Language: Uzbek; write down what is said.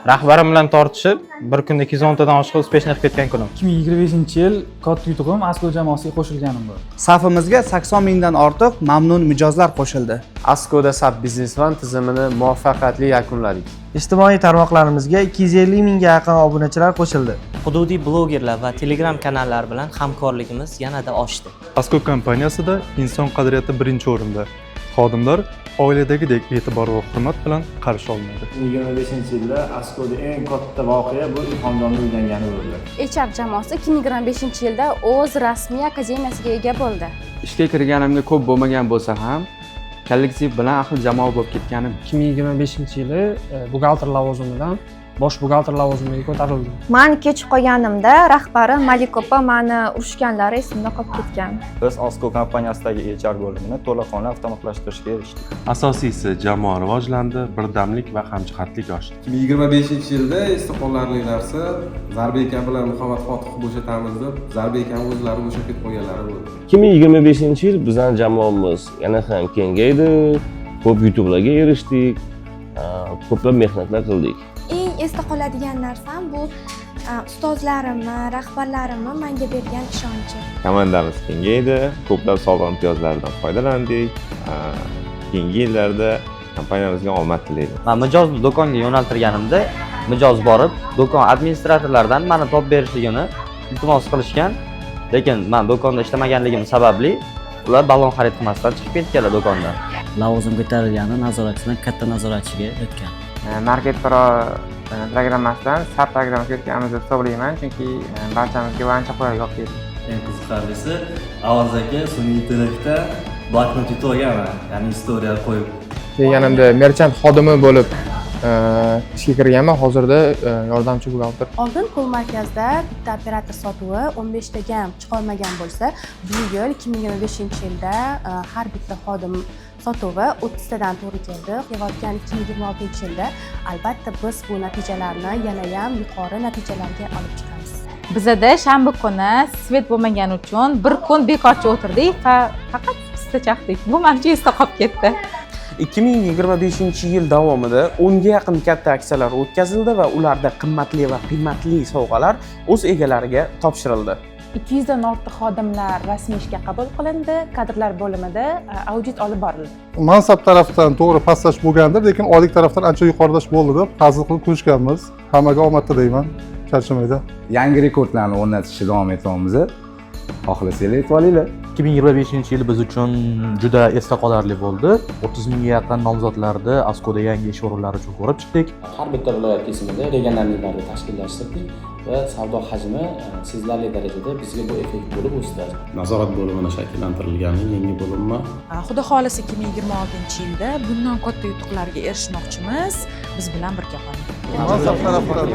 Rahbarim bilan tortishib, bir kunda 210 tadan oshiq uspешно qilib ketgan kunim. 2025-yil katta yutug'im Asko jamoasiga qo'shilganim bo'ldi. Safimizga 80 mingdan ortiq mamnun mijozlar qo'shildi. Askoda Sub Businessman tizimini muvaffaqiyatli yakunladik. Ijtimoiy tarmoqlarimizga 250 mingga yaqin obunachilar qo'shildi. Hududiy blogerlar va Telegram kanallar bilan hamkorligimiz yanada oshdi. Asko kompaniyasida inson qadriyati birinchi o'rinda. Xodimlar oiladagidek e'tibor va hurmat bilan qarshi olinadi. 2025-yilda Askoda eng katta voqea bu xonadonga uylangani bo'ldi. HR jamoasi 2025-yilda o'z rasmiy akademiyasiga ega bo'ldi. Ishga kirganimga ko'p bo'lmagan bo'lsa ham, kollektiv bilan ahil jamoa bo'lib ketganim. 2025-yili buxgalter lavozimidan bosh buxgalter lavozimiga ko'tarildim. Men kech qolganimda rahbari Malik opa meni urishganlari esimda qolib ketgan. Biz Asko kompaniyasidagi HR bo'limini to'laqonli avtomatlashtirishga erishdik. Asosiysi jamoa rivojlandi, birdamlik va hamjihatlik oshdi. 2025-yilda esda qolarli narsa Zarba aka bilan Muhammad Fotih bo'shatamiz deb Zarba aka o'zlari bo'shab ketib qolganlari bo'ldi. 2025-yil bizning jamoamiz yana ham kengaydi, ko'p yutuqlarga erishdik, ko'plab mehnatlar qildik. Eng esda qoladigan narsam bu ustozlarimni, rahbarlarimni menga bergan ishonchi. Komandamiz kengaydi, ko'plab sovg'a imtiyozlaridan foydalandik. Keyingi yillarda kompaniyamizga omad tilayman. Men mijozni do'konga yo'naltirganimda, mijoz borib, do'kon administratorlaridan meni topib berishligini iltimos qilishgan. Lekin men do'konda ishlamaganligim sababli ular balon xarid qilmasdan chiqib ketganlar do'kondan. Lavozim ko'tarilgani nazoratchidan katta nazoratchiga o'tgan. Market Pro programmasidan SAP programmasiga o'tganimiz deb hisoblayman, chunki barchamizga ancha qulay olib keldi. Eng qiziqarlisi, Avaz aka sun'iy intellektda bloknot yutib olganman, ya'ni istoriya qo'yib. Kelganimda merchant xodimi bo'lib ishga kirganman, hozirda yordamchi buxgalter. Oldin pul markazida bitta operator sotuvi 15 taga chiqolmagan bo'lsa, bu yil 2025-yilda har bitta xodim sotuvi 30 tadan to'g'ri keldi. Kelayotgan 2026-yilda albatta biz bu natijalarni yana ham yuqori natijalarga olib chiqamiz. Bizada shanba kuni svet bo'lmagani uchun bir kun bekorchi o'tirdik va faqat pista chaqdik. Bu men uchun esda qolib ketdi. 2025-yil davomida 10 ga yaqin katta aksiyalar o'tkazildi va ularda qimmatli va qiymatli sovg'alar o'z egalariga topshirildi. 200 dan ortiq xodimlar rasmiy ishga qabul qilindi, kadrlar bo'limida audit olib borildi. Mansab tarafdan to'g'ri pastlash bo'lgandir, lekin oylik tarafdan ancha yuqorilash bo'ldi deb hazil qilib ko'rishganmiz. Hammaga omadda deyman, charchamaydi. Yangi rekordlarni o'rnatishda davom etyapmiz. Xohlasanglar aytib olinglar. 2025-yil biz uchun juda esda qolarli bo'ldi. 30 mingga yaqin nomzodlarni Askoda yangi ish o'rinlari uchun ko'rib chiqdik. Har bitta viloyat kesimida regionalliklarni tashkillashtirdik va savdo hajmi sezilarli darajada bizga bu effekt bo'lib o'sdi. Nazorat bo'limini shakllantirilgani yangi bo'linma. Xudo xolasa 2026-yilda bundan katta yutuqlarga erishmoqchimiz. Biz bilan birga qoling. Mansab tarafdan